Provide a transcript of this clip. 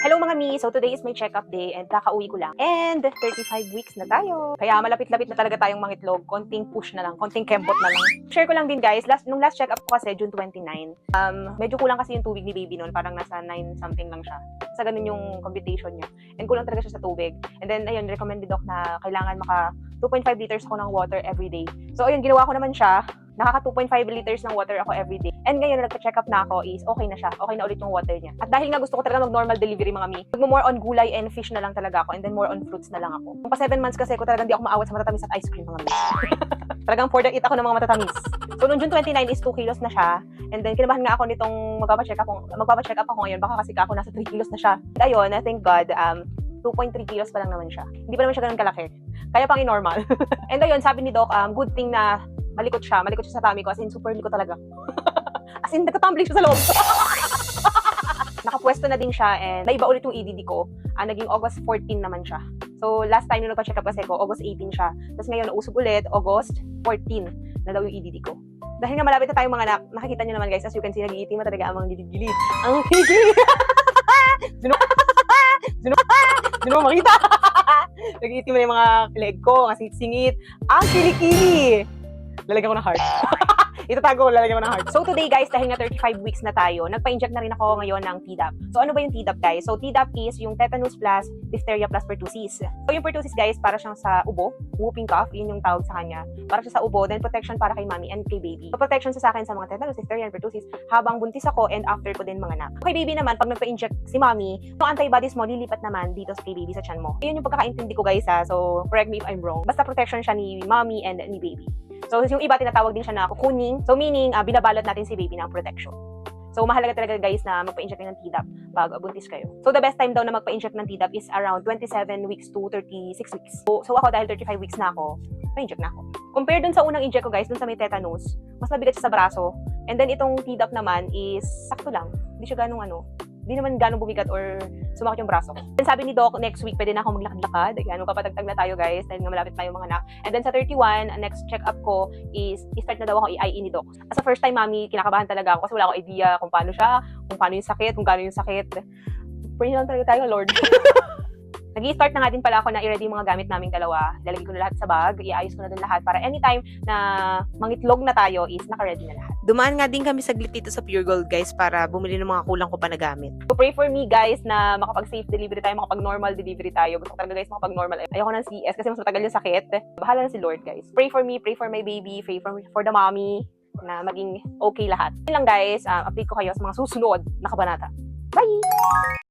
Hello mga mi! So today is my check-up day and kakauwi ko lang. And 35 weeks na tayo. Kaya malapit-lapit na talaga tayong mangitlog. Konting push na lang, konting kembot na lang. Share ko lang din guys, nung last check-up ko kasi June 29. Medyo kulang kasi yung tubig ni baby noon. Parang nasa 9 something lang siya. Sa ganun yung computation niya. And kulang talaga siya sa tubig. And then ayun, recommended doc na kailangan maka 2.5 liters ako ng water every day. So ayun, ginawa ko naman siya. Nakaka 2.5 liters ng water ako every day. And ngayon, nagpa-check up na ako is okay na siya. Okay na ulit yung water niya. At dahil nga gusto ko talaga mag-normal delivery mga mi, more on gulay and fish na lang talaga ako. And then more on fruits na lang ako. Kung pa 7 months kasi ko talagang di ako maawat sa matatamis at ice cream mga mi. Talagang for that eat ako ng mga matatamis. So noong June 29 is 2 kilos na siya. And then kinabahan nga ako nitong magpapa-check up ako ngayon. Baka kasi ako nasa 3 kilos na siya. And ayun, thank God, 2.3 kilos pa lang naman siya. Hindi pa naman siya ganun kalaki. Kaya pang i-normal. And ayun, sabi ni Doc, good thing na malikot siya sa tummy ko. As in, super likot talaga. As in, nagtatumbling siya sa loob. Nakapwesto na din siya and naiba ulit yung EDD ko. Naging August 14 naman siya. So, last time nung nagpa-check up kasi ko, August 18 siya. Tapos ngayon, nausog ulit, August 14 na daw yung EDD ko. Dahil nga malapit na tayong mga anak, nakikita nyo naman guys, as you can see, nagiitima talaga ang mga gilid-gilid. Ang gilid! Sino makita? Nagiitima na yung mga leg ko, ang singit-singit. Ang kilikili! Lalagyan ko ng heart. Itatago ko, lalagyan ko ng heart. So today guys, dahil nga 35 weeks na tayo, nagpa-inject na rin ako ngayon ng Tdap. So ano ba yung Tdap guys? So Tdap is yung tetanus plus diphtheria plus pertussis. So yung pertussis guys, para siyang sa ubo, whooping cough, yun yung tawag sa kanya. Para siya sa ubo, then protection para kay mommy and kay baby. So protection sa akin sa mga tetanus, diphtheria, and pertussis habang buntis ako and after ko din manganak. Kay baby naman, pag nagpa-inject si mommy, yung antibodies mo lilipat naman dito sa kay baby sa tiyan mo. Yun yung pagkakaintindi ko guys ha. So correct me if I'm wrong. Basta protection siya ni mommy and ni baby. So, yung iba tinatawag din siya na kukuning. So, meaning, binabalot natin si baby ng protection. So, mahalaga talaga guys na magpa-inject ng Tdap pag buntis kayo. So, the best time daw na magpa-inject ng Tdap is around 27 weeks to 36 weeks. So ako dahil 35 weeks na ako, pa-inject na ako. Compare dun sa unang inject ko guys, dun sa may tetanus, mas mabigat siya sa braso. And then, itong Tdap naman is sakto lang. Hindi siya hindi naman ganong bumigat or sumakit yung braso ko. And sabi ni Doc, next week pwede na akong maglakad-lakad. Ayan, magpapatagtag na tayo guys, dahil nga malapit tayong mga anak. And then sa 31, next check-up ko is, i-start na daw ako i-IE ni Doc. As a first time mami, kinakabahan talaga ako kasi wala akong idea kung paano siya, kung paano yung sakit, kung gaano yung sakit. Pray lang talaga tayo, Lord. Nag-i-start na nga din pala ako na i-ready yung mga gamit naming dalawa. Lalagay ko na lahat sa bag, iayos ko na din lahat para anytime na mangitlog na tayo is naka-ready na lahat. Dumaan nga din kami saglit dito sa Pure Gold guys para bumili ng mga kulang ko pa na gamit. So pray for me guys na makapag-safe delivery tayo, makapag-normal delivery tayo. Gusto ko talaga guys makapag-normal. Ayoko ng CS kasi mas matagal yung sakit. Bahala na si Lord guys. Pray for me, pray for my baby, pray for the mommy na maging okay lahat. Yun lang guys, update ko kayo sa mga susunod na kabanata. Bye!